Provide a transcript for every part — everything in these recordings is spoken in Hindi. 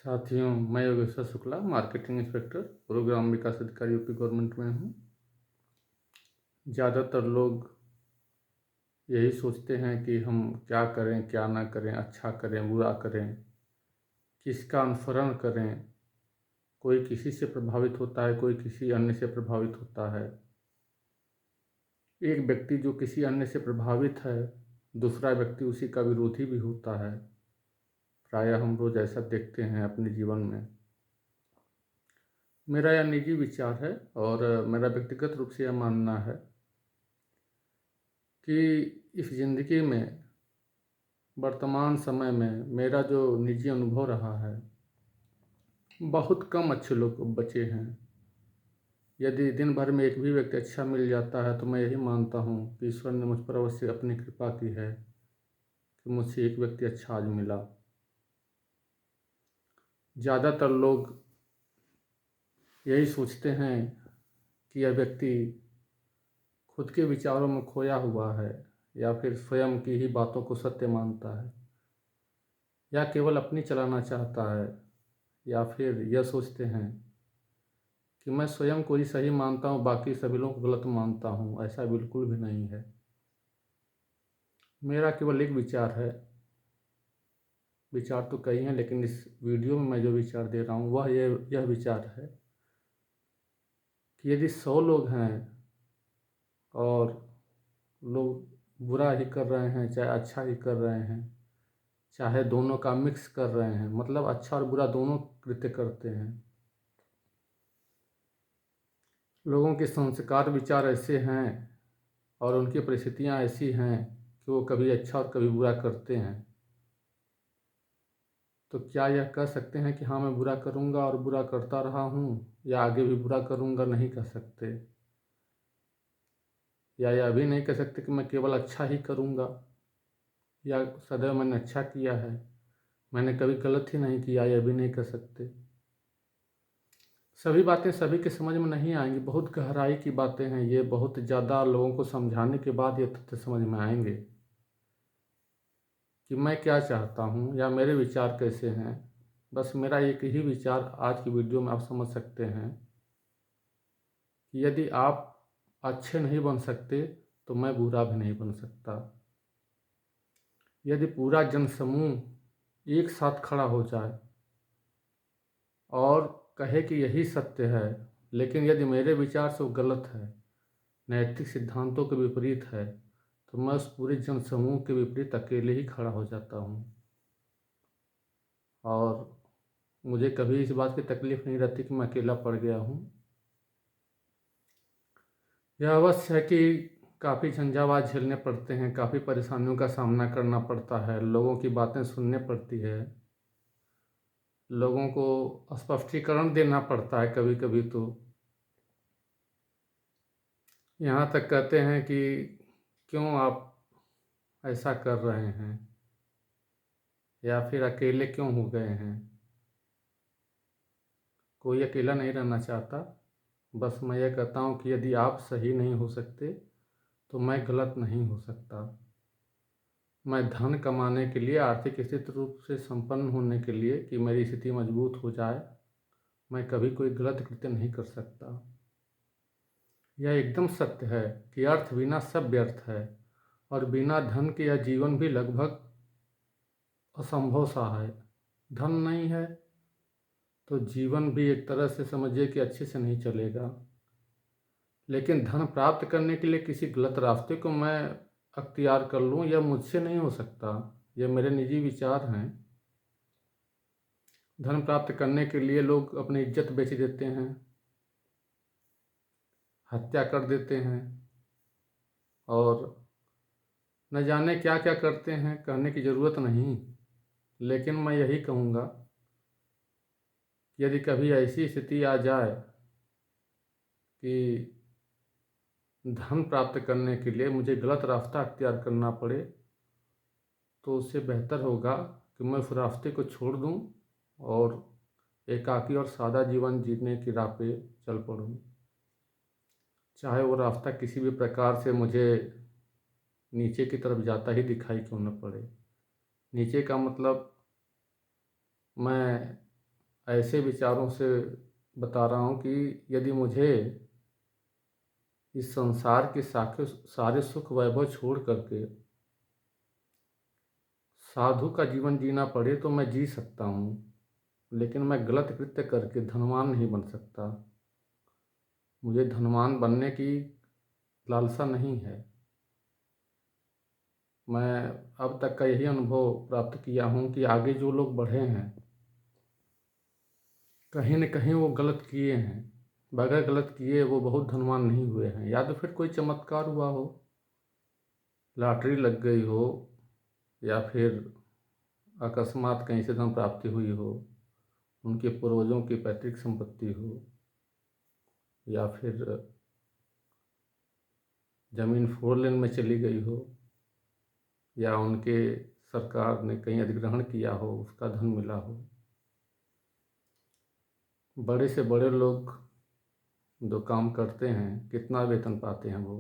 साथियों, मैं Yogeshwar Shukla, marketing inspector, programme विकास अधिकारी यूपी गवर्नमेंट में हूँ। ज़्यादातर लोग यही सोचते हैं कि हम क्या करें क्या ना करें, अच्छा करें बुरा करें, किसका अनुसरण करें। कोई किसी से प्रभावित होता है, कोई किसी अन्य से प्रभावित होता है। एक व्यक्ति जो किसी अन्य से प्रभावित है, दूसरा व्यक्ति उसी का विरोधी भी होता है। प्रायः हम रोज़ ऐसा देखते हैं अपने जीवन में। मेरा यह निजी विचार है और मेरा व्यक्तिगत रूप से यह मानना है कि इस ज़िंदगी में वर्तमान समय में मेरा जो निजी अनुभव रहा है, बहुत कम अच्छे लोग बचे हैं। यदि दिन भर में एक भी व्यक्ति अच्छा मिल जाता है तो मैं यही मानता हूँ कि ईश्वर ने मुझ पर अवश्य अपनी कृपा की है कि मुझसे एक व्यक्ति अच्छा आज मिला। ज़्यादातर लोग यही सोचते हैं कि यह व्यक्ति खुद के विचारों में खोया हुआ है या फिर स्वयं की ही बातों को सत्य मानता है, या केवल अपनी चलाना चाहता है, या फिर यह सोचते हैं कि मैं स्वयं को ही सही मानता हूँ, बाकी सभी लोगों को गलत मानता हूँ। ऐसा बिल्कुल भी नहीं है। मेरा केवल एक विचार है, विचार तो कई हैं लेकिन इस वीडियो में मैं जो विचार दे रहा हूँ वह यह विचार है कि यदि 100 लोग हैं और लोग बुरा ही कर रहे हैं चाहे अच्छा ही कर रहे हैं, चाहे दोनों का मिक्स कर रहे हैं, मतलब अच्छा और बुरा दोनों कृत्य करते हैं, लोगों के संस्कार विचार ऐसे हैं और उनकी परिस्थितियाँ ऐसी हैं कि वो कभी अच्छा और कभी बुरा करते हैं, तो क्या यह कह सकते हैं कि हाँ मैं बुरा करूँगा और बुरा करता रहा हूँ, या आगे भी बुरा करूँगा? नहीं कह सकते। या यह भी नहीं कह सकते कि मैं केवल अच्छा ही करूँगा या सदैव मैंने अच्छा किया है, मैंने कभी गलत ही नहीं किया, यह भी नहीं कह सकते। सभी बातें सभी के समझ में नहीं आएंगी, बहुत गहराई की बातें हैं ये, बहुत ज़्यादा लोगों को समझाने के बाद ये तथ्य समझ में आएंगे कि मैं क्या चाहता हूँ या मेरे विचार कैसे हैं। बस मेरा एक ही विचार आज की वीडियो में आप समझ सकते हैं कि यदि आप अच्छे नहीं बन सकते तो मैं बुरा भी नहीं बन सकता। यदि पूरा जनसमूह एक साथ खड़ा हो जाए और कहे कि यही सत्य है, लेकिन यदि मेरे विचार से वो गलत है, नैतिक सिद्धांतों के विपरीत है, तो मैं उस पूरे जनसमूह के विपरीत अकेले ही खड़ा हो जाता हूँ। और मुझे कभी इस बात की तकलीफ नहीं रहती कि मैं अकेला पड़ गया हूँ। यह अवश्य है कि काफ़ी झंझावात झेलने पड़ते हैं, काफ़ी परेशानियों का सामना करना पड़ता है, लोगों की बातें सुनने पड़ती है, लोगों को स्पष्टीकरण देना पड़ता है कभी कभी। तो यहाँ तक कहते हैं कि क्यों आप ऐसा कर रहे हैं, या फिर अकेले क्यों हो गए हैं। कोई अकेला नहीं रहना चाहता। बस मैं यह कहता हूँ कि यदि आप सही नहीं हो सकते तो मैं गलत नहीं हो सकता। मैं धन कमाने के लिए, आर्थिक स्थिति रूप से संपन्न होने के लिए, कि मेरी स्थिति मजबूत हो जाए, मैं कभी कोई गलत कृत्य नहीं कर सकता। यह एकदम सत्य है कि अर्थ बिना सब व्यर्थ है, और बिना धन के यह जीवन भी लगभग असंभव सा है। धन नहीं है तो जीवन भी एक तरह से समझिए कि अच्छे से नहीं चलेगा। लेकिन धन प्राप्त करने के लिए किसी गलत रास्ते को मैं अख्तियार कर लूँ, यह मुझसे नहीं हो सकता। यह मेरे निजी विचार हैं। धन प्राप्त करने के लिए लोग अपनी इज्जत बेच देते हैं, हत्या कर देते हैं, और न जाने क्या क्या करते हैं, कहने की ज़रूरत नहीं। लेकिन मैं यही कहूँगा, यदि कभी ऐसी स्थिति आ जाए कि धन प्राप्त करने के लिए मुझे गलत रास्ता अख्तियार करना पड़े, तो उससे बेहतर होगा कि मैं उस रास्ते को छोड़ दूं और एकाकी और सादा जीवन जीने की राह पे चल पड़ूं। चाहे वो रास्ता किसी भी प्रकार से मुझे नीचे की तरफ जाता ही दिखाई क्यों न पड़े। नीचे का मतलब मैं ऐसे विचारों से बता रहा हूँ कि यदि मुझे इस संसार के सारे सुख वैभव छोड़ करके साधु का जीवन जीना पड़े तो मैं जी सकता हूँ, लेकिन मैं गलत कृत्य करके धनवान नहीं बन सकता। मुझे धनवान बनने की लालसा नहीं है। मैं अब तक का यही अनुभव प्राप्त किया हूँ कि आगे जो लोग बढ़े हैं कहीं न कहीं वो गलत किए हैं। बगैर गलत किए वो बहुत धनवान नहीं हुए हैं। या तो फिर कोई चमत्कार हुआ हो, लॉटरी लग गई हो, या फिर अकस्मात कहीं से धन प्राप्ति हुई हो, उनके पूर्वजों की पैतृक संपत्ति हो, या फिर ज़मीन 4 लेन में चली गई हो, या उनके सरकार ने कहीं अधिग्रहण किया हो, उसका धन मिला हो। बड़े से बड़े लोग जो काम करते हैं कितना वेतन पाते हैं वो।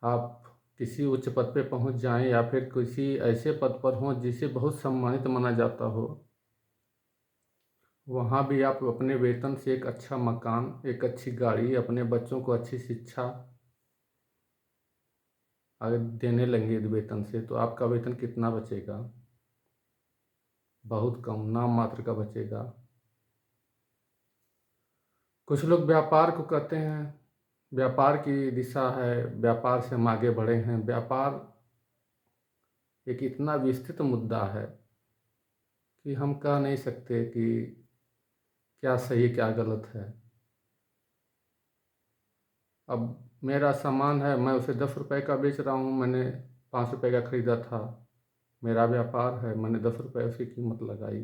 आप किसी उच्च पद पे पहुंच जाएं या फिर किसी ऐसे पद पर हों जिसे बहुत सम्मानित माना जाता हो, वहाँ भी आप अपने वेतन से एक अच्छा मकान, एक अच्छी गाड़ी, अपने बच्चों को अच्छी शिक्षा अगर देने लगेंगे वेतन से, तो आपका वेतन कितना बचेगा? बहुत कम, नाम मात्र का बचेगा। कुछ लोग व्यापार को कहते हैं, व्यापार की दिशा है, व्यापार से हम आगे बढ़े हैं। व्यापार एक इतना विस्तृत मुद्दा है कि हम कह नहीं सकते कि क्या सही क्या गलत है। अब मेरा सामान है, मैं उसे 10 रुपए का बेच रहा हूँ, मैंने 5 रुपए का खरीदा था, मेरा व्यापार है, मैंने 10 रुपए उसकी कीमत लगाई।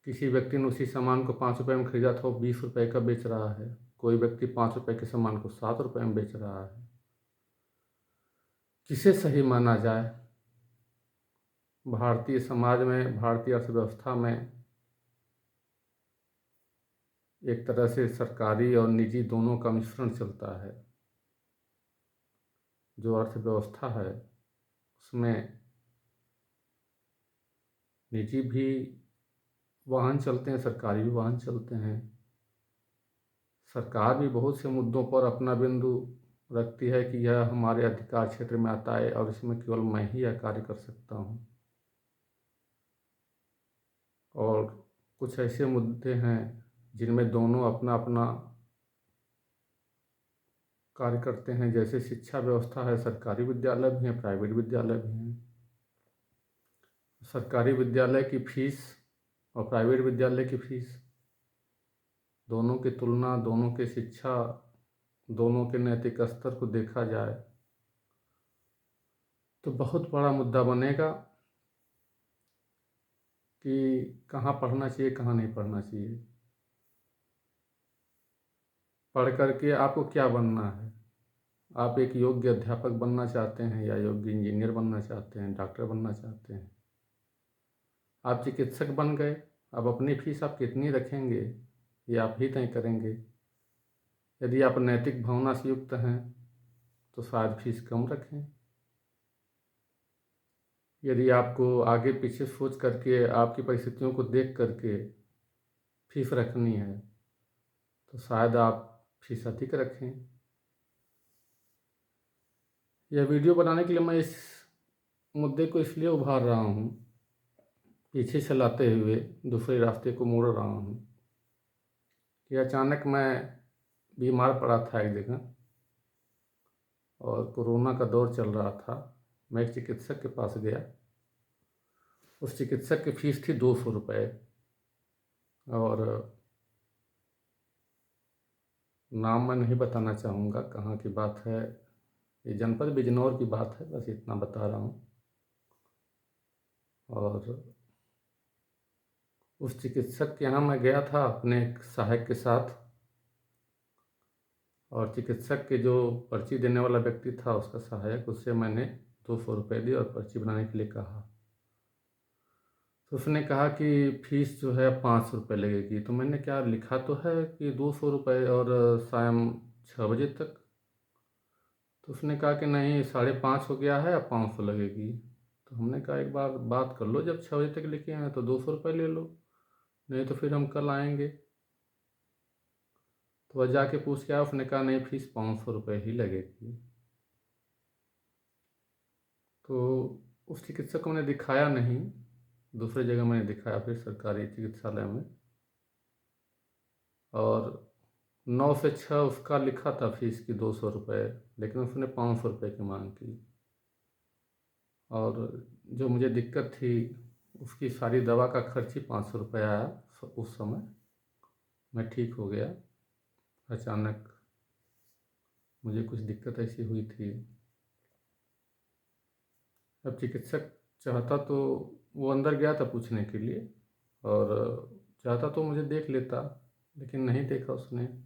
किसी व्यक्ति ने उसी सामान को 5 रुपए में खरीदा था, वो 20 रुपए का बेच रहा है। कोई व्यक्ति 5 रुपए के सामान को 7 रुपए में बेच रहा है। किसे सही माना जाए? भारतीय समाज में, भारतीय अर्थव्यवस्था में एक तरह से सरकारी और निजी दोनों का मिश्रण चलता है। जो अर्थव्यवस्था है उसमें निजी भी वाहन चलते हैं, सरकारी भी वाहन चलते हैं। सरकार भी बहुत से मुद्दों पर अपना बिंदु रखती है कि यह हमारे अधिकार क्षेत्र में आता है और इसमें केवल मैं ही यह कार्य कर सकता हूँ। और कुछ ऐसे मुद्दे हैं जिनमें दोनों अपना अपना कार्य करते हैं। जैसे शिक्षा व्यवस्था है, सरकारी विद्यालय भी हैं, प्राइवेट विद्यालय भी हैं। सरकारी विद्यालय की फीस और प्राइवेट विद्यालय की फीस, दोनों की तुलना, दोनों की शिक्षा, दोनों के नैतिक स्तर को देखा जाए तो बहुत बड़ा मुद्दा बनेगा कि कहाँ पढ़ना चाहिए, कहाँ नहीं पढ़ना चाहिए। पढ़ करके आपको क्या बनना है? आप एक योग्य अध्यापक बनना चाहते हैं, या योग्य इंजीनियर बनना चाहते हैं, डॉक्टर बनना चाहते हैं? आप चिकित्सक बन गए, अब अपनी फीस आप कितनी रखेंगे ये आप ही तय करेंगे। यदि आप नैतिक भावना से युक्त हैं तो शायद फीस कम रखें। यदि आपको आगे पीछे सोच करके, आपकी परिस्थितियों को देख करके फीस रखनी है तो शायद आप फीस अधिक रखें। यह वीडियो बनाने के लिए मैं इस मुद्दे को इसलिए उभार रहा हूँ, पीछे से लाते हुए दूसरे रास्ते को मोड़ रहा हूँ कि अचानक मैं बीमार पड़ा था एक जगह, और कोरोना का दौर चल रहा था। मैं एक चिकित्सक के पास गया। उस चिकित्सक की फीस थी 200 रुपये, और नाम मैं नहीं बताना चाहूँगा कहाँ की बात है, ये जनपद बिजनौर की बात है, बस इतना बता रहा हूँ। और उस चिकित्सक के यहाँ मैं गया था अपने एक सहायक के साथ, और चिकित्सक के जो पर्ची देने वाला व्यक्ति था, उसका सहायक, उससे मैंने 200 रुपये दिए और पर्ची बनाने के लिए कहा। तो उसने कहा कि फीस जो है 500 रुपये लगेगी। तो मैंने क्या लिखा तो है कि 200 रुपये और शाम 6 बजे तक। तो उसने कहा कि नहीं, 5:30 हो गया है, अब 500 लगेगी। तो तो हमने कहा एक बार बात कर लो, जब 6 बजे तक लेके आए तो 200 रुपये ले लो, नहीं तो फिर हम कल आएंगे। तो वह जाके पूछ के आया, उसने कहा नहीं, फीस 500 रुपये ही लगेगी। तो उस चिकित्सक को मैंने दिखाया नहीं, दूसरी जगह मैंने दिखाया फिर सरकारी चिकित्सालय में, और 9 से 6 उसका लिखा था फीस की 200 रुपये, लेकिन उसने 500 रुपये की मांग की। और जो मुझे दिक्कत थी उसकी सारी दवा का खर्च ही 500 रुपये आया। उस समय मैं ठीक हो गया। अचानक मुझे कुछ दिक्कत ऐसी हुई थी। अब चिकित्सक चाहता तो वो अंदर गया था पूछने के लिए, और चाहता तो मुझे देख लेता, लेकिन नहीं देखा उसने।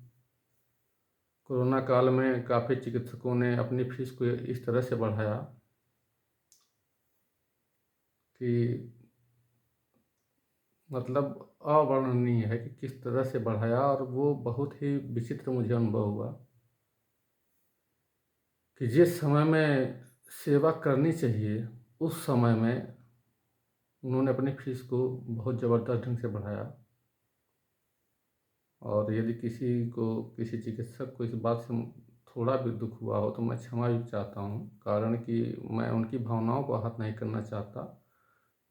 कोरोना काल में काफ़ी चिकित्सकों ने अपनी फीस को इस तरह से बढ़ाया कि मतलब अवर्णनीय है कि किस तरह से बढ़ाया। और वो बहुत ही विचित्र मुझे अनुभव हुआ कि जिस समय में सेवा करनी चाहिए उस समय में उन्होंने अपनी फीस को बहुत ज़बरदस्त ढंग से बढ़ाया। और यदि किसी चिकित्सक को इस बात से थोड़ा भी दुख हुआ हो तो मैं क्षमा भी चाहता हूँ, कारण कि मैं उनकी भावनाओं को आहत नहीं करना चाहता।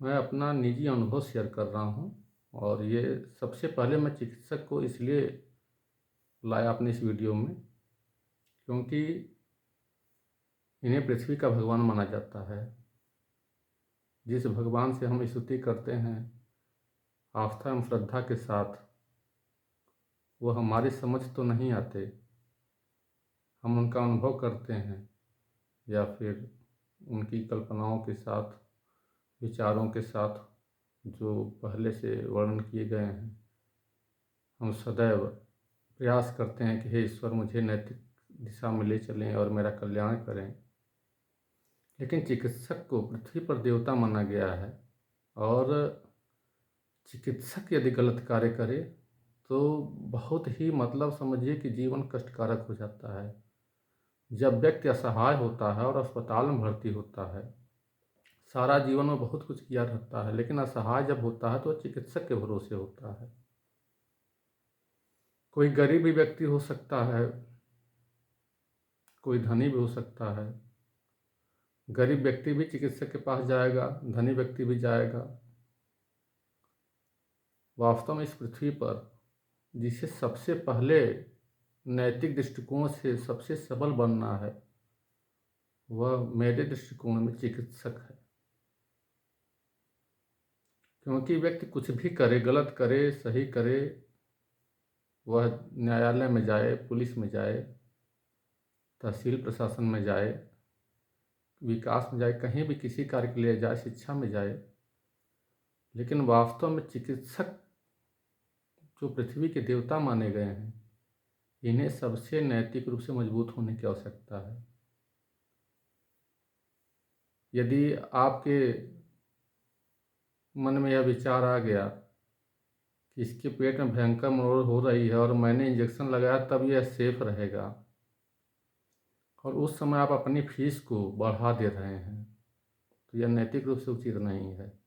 मैं अपना निजी अनुभव शेयर कर रहा हूँ, और ये सबसे पहले मैं चिकित्सक को इसलिए लाया अपने इस वीडियो में क्योंकि इन्हें पृथ्वी का भगवान माना जाता है। जिस भगवान से हम स्तुति करते हैं आस्था एवं श्रद्धा के साथ, वो हमारी समझ तो नहीं आते, हम उनका अनुभव करते हैं या फिर उनकी कल्पनाओं के साथ, विचारों के साथ जो पहले से वर्णन किए गए हैं, हम सदैव प्रयास करते हैं कि हे ईश्वर मुझे नैतिक दिशा में ले चलें और मेरा कल्याण करें। लेकिन चिकित्सक को पृथ्वी पर देवता माना गया है, और चिकित्सक यदि गलत कार्य करे तो बहुत ही मतलब समझिए कि जीवन कष्टकारक हो जाता है। जब व्यक्ति असहाय होता है और अस्पताल में भर्ती होता है, सारा जीवन में बहुत कुछ किया रहता है, लेकिन असहाय जब होता है तो चिकित्सक के भरोसे होता है। कोई गरीब भी व्यक्ति हो सकता है, कोई धनी भी हो सकता है। गरीब व्यक्ति भी चिकित्सक के पास जाएगा, धनी व्यक्ति भी जाएगा। वास्तव में इस पृथ्वी पर जिसे सबसे पहले नैतिक दृष्टिकोण से सबसे सबल बनना है वह मेरे दृष्टिकोण में चिकित्सक है। क्योंकि व्यक्ति कुछ भी करे, गलत करे सही करे, वह न्यायालय में जाए, पुलिस में जाए, तहसील प्रशासन में जाए, विकास में जाए, कहीं भी किसी कार्य के लिए जाए, शिक्षा में जाए, लेकिन वास्तव में चिकित्सक जो पृथ्वी के देवता माने गए हैं, इन्हें सबसे नैतिक रूप से मजबूत होने की आवश्यकता है। यदि आपके मन में यह विचार आ गया कि इसके पेट में भयंकर मरोड़ हो रही है और मैंने इंजेक्शन लगाया तब यह सेफ रहेगा, और उस समय आप अपनी फीस को बढ़ा दे रहे हैं, तो यह नैतिक रूप से उचित नहीं है।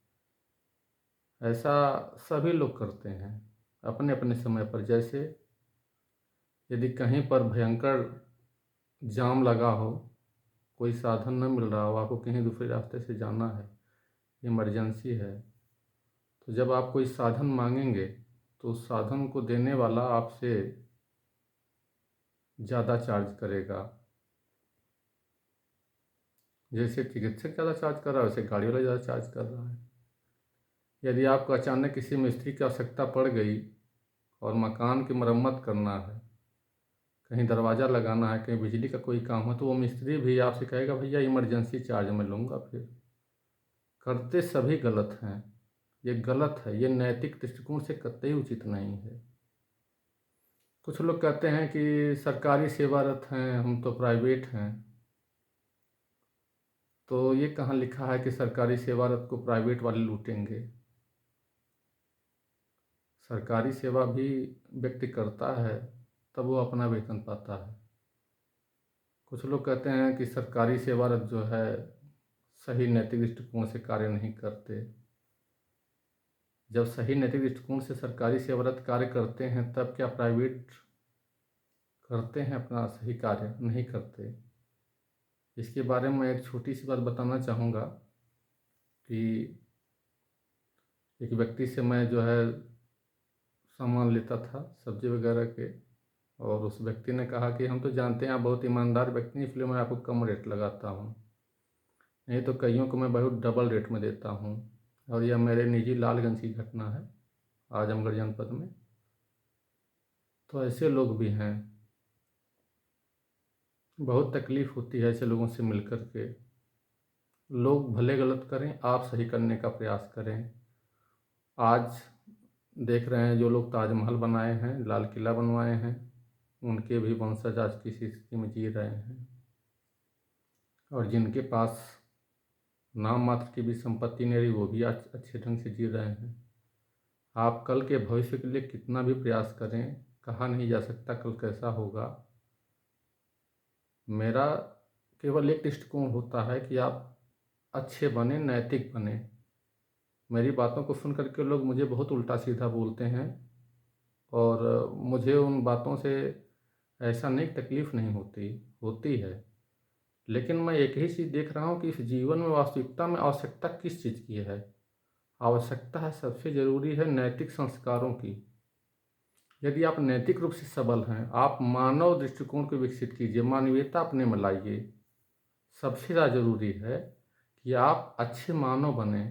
ऐसा सभी लोग करते हैं अपने अपने समय पर। जैसे यदि कहीं पर भयंकर जाम लगा हो, कोई साधन न मिल रहा हो, आपको कहीं दूसरे रास्ते से जाना है, इमरजेंसी है, तो जब आप कोई साधन मांगेंगे तो उस साधन को देने वाला आपसे ज़्यादा चार्ज करेगा। जैसे चिकित्सक ज़्यादा चार्ज कर रहा है, वैसे गाड़ी वाला ज़्यादा चार्ज कर रहा है। यदि आपको अचानक किसी मिस्त्री की आवश्यकता पड़ गई और मकान की मरम्मत करना है, कहीं दरवाज़ा लगाना है, कहीं बिजली का कोई काम है, तो वो मिस्त्री भी आपसे कहेगा भैया इमरजेंसी चार्ज मैं लूँगा। फिर करते सभी गलत हैं। ये गलत है, ये नैतिक दृष्टिकोण से कतई उचित नहीं है। कुछ लोग कहते हैं कि सरकारी सेवारत हैं, हम तो प्राइवेट हैं। तो ये कहाँ लिखा है कि सरकारी सेवारत को प्राइवेट वाले लूटेंगे? सरकारी सेवा भी व्यक्ति करता है तब वो अपना वेतन पाता है। कुछ लोग कहते हैं कि सरकारी सेवारत जो है सही नैतिक दृष्टिकोण से कार्य नहीं करते। जब सही नैतिक दृष्टिकोण से सरकारी सेवारत कार्य करते हैं, तब क्या प्राइवेट करते हैं अपना सही कार्य? नहीं करते। इसके बारे में एक छोटी सी बात बताना चाहूँगा कि एक व्यक्ति से मैं जो है सामान लेता था सब्जी वगैरह के, और उस व्यक्ति ने कहा कि हम तो जानते हैं आप बहुत ईमानदार व्यक्ति हैं, इसलिए मैं आपको कम रेट लगाता हूँ, नहीं तो कईयों को मैं बहुत डबल रेट में देता हूँ। और यह मेरे निजी लालगंज की घटना है, आजमगढ़ जनपद में। तो ऐसे लोग भी हैं, बहुत तकलीफ़ होती है ऐसे लोगों से मिल कर के। लोग भले गलत करें, आप सही करने का प्रयास करें। आज देख रहे हैं जो लोग ताजमहल बनाए हैं, लाल किला बनवाए हैं, उनके भी वंशज आज किसी स्थिति में जी रहे हैं, और जिनके पास नाम मात्र की भी संपत्ति नहीं रही वो भी आज अच्छे ढंग से जी रहे हैं। आप कल के भविष्य के लिए कितना भी प्रयास करें, कहा नहीं जा सकता कल कैसा होगा। मेरा केवल एक दृष्टिकोण होता है कि आप अच्छे बने, नैतिक बने। मेरी बातों को सुन करके लोग मुझे बहुत उल्टा सीधा बोलते हैं, और मुझे उन बातों से ऐसा नहीं तकलीफ़ नहीं होती, होती है। लेकिन मैं एक ही चीज़ देख रहा हूँ कि इस जीवन में वास्तविकता में आवश्यकता किस चीज़ की है। आवश्यकता है, सबसे ज़रूरी है नैतिक संस्कारों की। यदि आप नैतिक रूप से सबल हैं, आप मानव दृष्टिकोण को विकसित कीजिए, मानवीयता अपने में लाइए। सबसे ज़्यादा ज़रूरी है कि आप अच्छे मानव बने,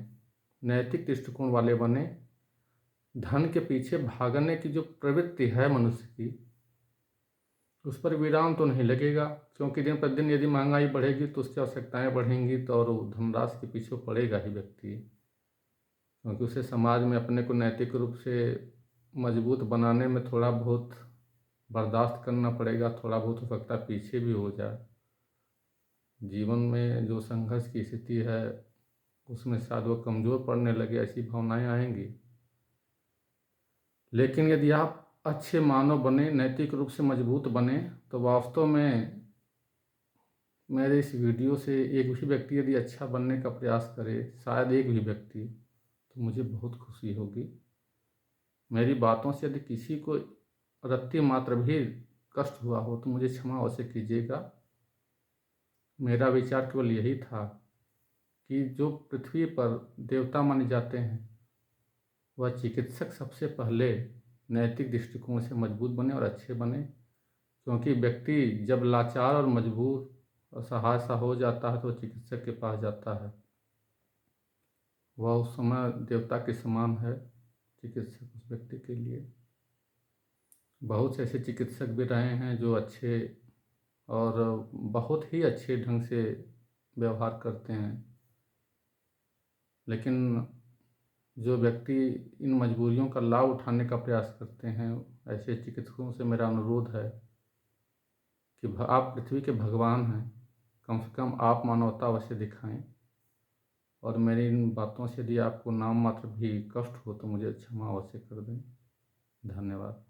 नैतिक दृष्टिकोण वाले बने। धन के पीछे भागने की जो प्रवृत्ति है मनुष्य की, उस पर विराम तो नहीं लगेगा, क्योंकि दिन प्रतिदिन यदि महंगाई बढ़ेगी तो उसकी आवश्यकताएँ बढ़ेंगी, तो और धनराशि के पीछे पड़ेगा ही व्यक्ति, क्योंकि उसे समाज में अपने को नैतिक रूप से मजबूत बनाने में थोड़ा बहुत बर्दाश्त करना पड़ेगा, थोड़ा बहुत हो सकता है पीछे भी हो जाए। जीवन में जो संघर्ष की स्थिति है उसमें शायद वो कमज़ोर पड़ने लगे, ऐसी भावनाएं आएंगी। लेकिन यदि आप अच्छे मानव बने, नैतिक रूप से मजबूत बने, तो वास्तव में मेरे इस वीडियो से एक भी व्यक्ति यदि अच्छा बनने का प्रयास करे, शायद एक भी व्यक्ति, तो मुझे बहुत खुशी होगी। मेरी बातों से यदि किसी को रत्ती मात्र भी कष्ट हुआ हो तो मुझे क्षमा अवश्य कीजिएगा। मेरा विचार केवल यही था कि जो पृथ्वी पर देवता माने जाते हैं, वह चिकित्सक सबसे पहले नैतिक दृष्टिकोण से मजबूत बने और अच्छे बने, क्योंकि व्यक्ति जब लाचार और मजबूर और असहाय सा हो जाता है तो चिकित्सक के पास जाता है। वह उस समय देवता के समान है चिकित्सक उस व्यक्ति के लिए। बहुत से ऐसे चिकित्सक भी रहे हैं जो अच्छे और बहुत ही अच्छे ढंग से व्यवहार करते हैं, लेकिन जो व्यक्ति इन मजबूरियों का लाभ उठाने का प्रयास करते हैं, ऐसे चिकित्सकों से मेरा अनुरोध है कि आप पृथ्वी के भगवान हैं, कम से कम आप मानवता अवश्य दिखाएं। और मेरी इन बातों से यदि आपको नाम मात्र भी कष्ट हो तो मुझे क्षमा अवश्य कर दें। धन्यवाद।